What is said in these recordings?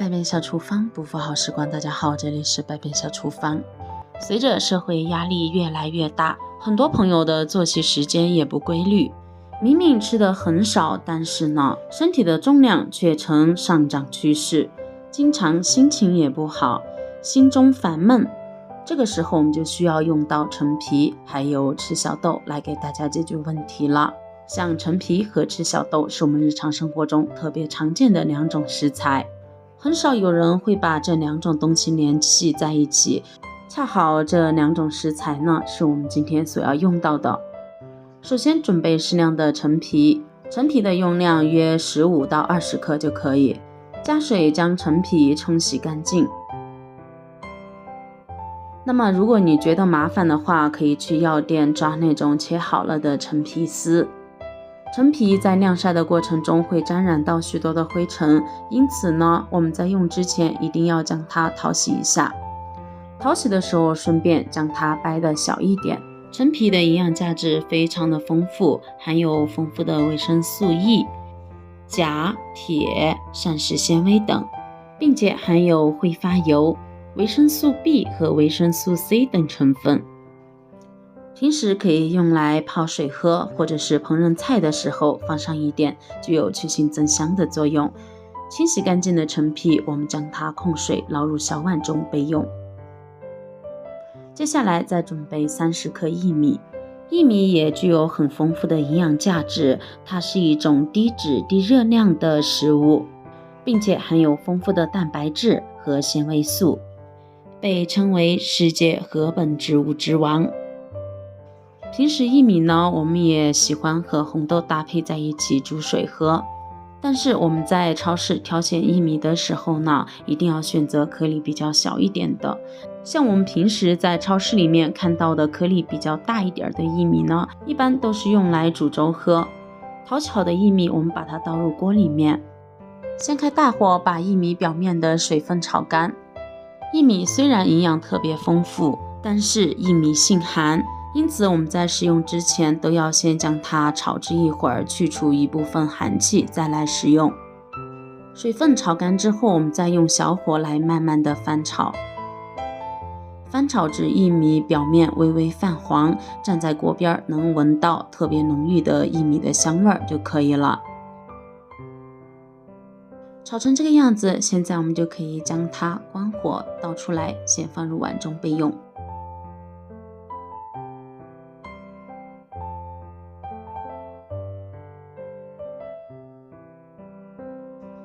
百变小厨房，不负好时光。大家好，这里是百变小厨房。随着社会压力越来越大，很多朋友的作息时间也不规律，明明吃的很少，但是呢，身体的重量却呈上涨趋势，经常心情也不好，心中烦闷。这个时候我们就需要用到陈皮还有赤小豆来给大家解决问题了。像陈皮和赤小豆是我们日常生活中特别常见的两种食材，很少有人会把这两种东西联系在一起，恰好这两种食材呢是我们今天所要用到的。首先准备适量的陈皮，陈皮的用量约15到20克就可以，加水将陈皮冲洗干净。那么如果你觉得麻烦的话，可以去药店抓那种切好了的陈皮丝。陈皮在晾晒的过程中会沾染到许多的灰尘，因此呢，我们在用之前一定要将它淘洗一下。淘洗的时候顺便将它掰得小一点。陈皮的营养价值非常的丰富，含有丰富的维生素 E、钾、铁、膳食纤维等，并且含有挥发油、维生素 B 和维生素 C 等成分。平时可以用来泡水喝，或者是烹饪菜的时候放上一点，具有去腥增香的作用。清洗干净的陈皮，我们将它控水捞入小碗中备用。接下来再准备30克薏米，薏米也具有很丰富的营养价值，它是一种低脂低热量的食物，并且含有丰富的蛋白质和纤维素，被称为世界禾本植物之王。平时薏米呢，我们也喜欢和红豆搭配在一起煮水喝，但是我们在超市挑选薏米的时候呢，一定要选择颗粒比较小一点的。像我们平时在超市里面看到的颗粒比较大一点的薏米呢，一般都是用来煮粥喝。淘洗好的薏米，我们把它倒入锅里面，先开大火把薏米表面的水分炒干。薏米虽然营养特别丰富，但是薏米性寒，因此我们在食用之前都要先将它炒制一会儿，去除一部分寒气再来食用。水分炒干之后，我们再用小火来慢慢的翻炒，翻炒至薏米表面微微泛黄，站在锅边能闻到特别浓郁的薏米的香味就可以了。炒成这个样子，现在我们就可以将它关火倒出来，先放入碗中备用。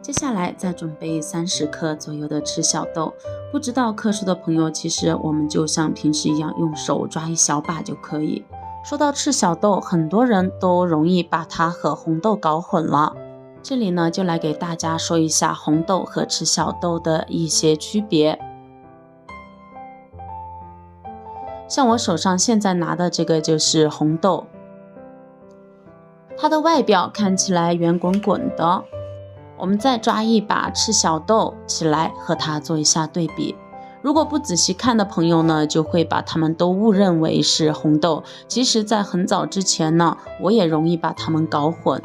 接下来再准备30克左右的赤小豆，不知道克数的朋友，其实我们就像平时一样，用手抓一小把就可以。说到赤小豆，很多人都容易把它和红豆搞混了，这里呢就来给大家说一下红豆和赤小豆的一些区别。像我手上现在拿的这个就是红豆，它的外表看起来圆滚滚的。我们再抓一把赤小豆起来和它做一下对比，如果不仔细看的朋友呢，就会把它们都误认为是红豆，其实在很早之前呢，我也容易把它们搞混。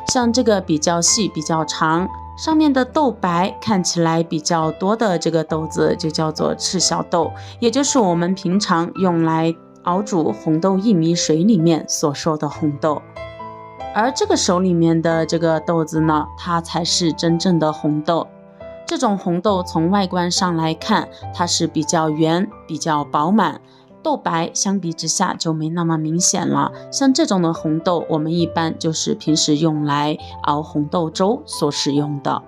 像这个比较细比较长，上面的豆白看起来比较多的这个豆子就叫做赤小豆，也就是我们平常用来熬煮红豆薏米水里面所说的红豆。而这个手里面的这个豆子呢，它才是真正的红豆。这种红豆从外观上来看，它是比较圆比较饱满，豆白相比之下就没那么明显了。像这种的红豆，我们一般就是平时用来熬红豆粥所使用的。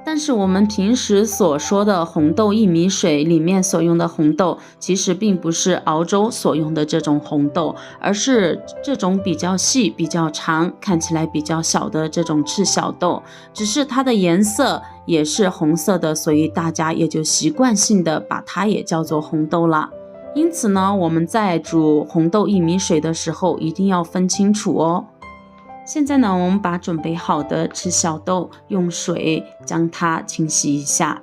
但是我们平时所说的红豆薏米水里面所用的红豆，其实并不是熬粥所用的这种红豆，而是这种比较细比较长看起来比较小的这种赤小豆，只是它的颜色也是红色的，所以大家也就习惯性的把它也叫做红豆了。因此呢，我们在煮红豆薏米水的时候一定要分清楚哦。现在呢，我们把准备好的赤小豆用水将它清洗一下。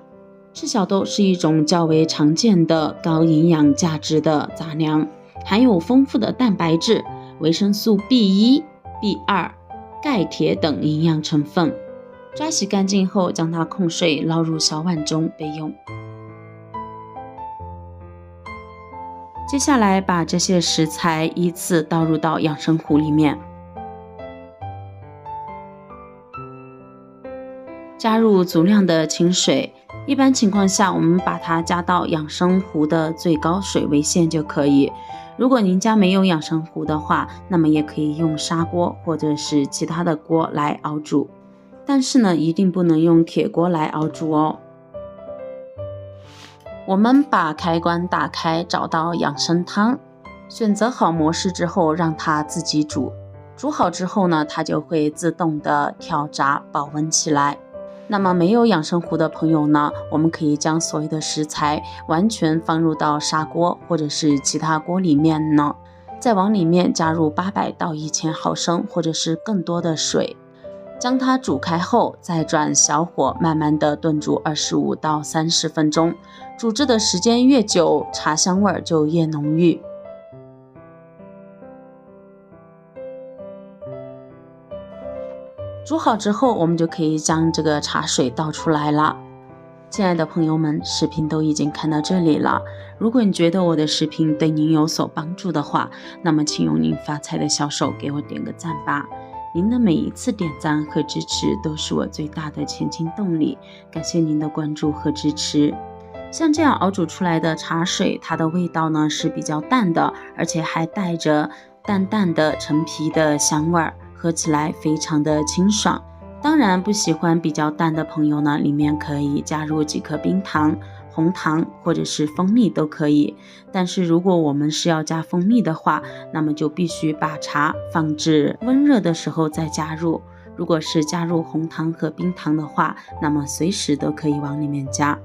赤小豆是一种较为常见的高营养价值的杂粮，含有丰富的蛋白质、维生素 B1、B2、钙、铁等营养成分。渣洗干净后，将它控水捞入小碗中备用。接下来把这些食材依次倒入到养生壶里面，加入足量的清水。一般情况下，我们把它加到养生壶的最高水位线就可以。如果您家没有养生壶的话，那么也可以用砂锅或者是其他的锅来熬煮，但是呢，一定不能用铁锅来熬煮哦。我们把开关打开，找到养生汤，选择好模式之后，让它自己煮。煮好之后呢，它就会自动的跳闸保温起来。那么没有养生壶的朋友呢，我们可以将所有的食材完全放入到砂锅或者是其他锅里面呢，再往里面加入800到1000毫升或者是更多的水，将它煮开后，再转小火慢慢的炖煮25到30分钟。煮制的时间越久，茶香味就越浓郁。煮好之后，我们就可以将这个茶水倒出来了。亲爱的朋友们，视频都已经看到这里了。如果你觉得我的视频对您有所帮助的话，那么请用您发财的小手给我点个赞吧。您的每一次点赞和支持都是我最大的前进动力，感谢您的关注和支持。像这样熬煮出来的茶水，它的味道呢是比较淡的，而且还带着淡淡的陈皮的香味儿，喝起来非常的清爽。当然不喜欢比较淡的朋友呢，里面可以加入几颗冰糖、红糖或者是蜂蜜都可以。但是如果我们是要加蜂蜜的话，那么就必须把茶放置温热的时候再加入。如果是加入红糖和冰糖的话，那么随时都可以往里面加。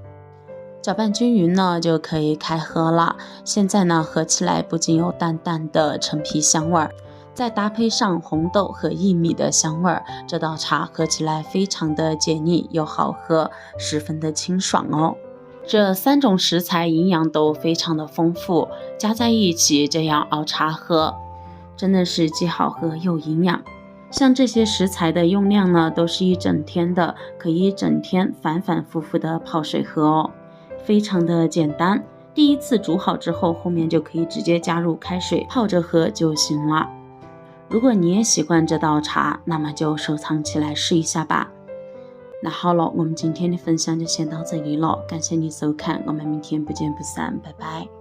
搅拌均匀呢，就可以开喝了。现在呢，喝起来不仅有淡淡的陈皮香味儿，再搭配上红豆和薏米的香味儿，这道茶喝起来非常的解腻又好喝，十分的清爽哦。这3种食材营养都非常的丰富，加在一起这样熬茶喝，真的是既好喝又营养。像这些食材的用量呢，都是一整天的，可以整天反反复复的泡水喝哦，非常的简单。第一次煮好之后，后面就可以直接加入开水泡着喝就行了。如果你也喜欢这道茶，那么就收藏起来试一下吧。那好了，我们今天的分享就先到这里了，感谢你收看，我们明天不见不散，拜拜。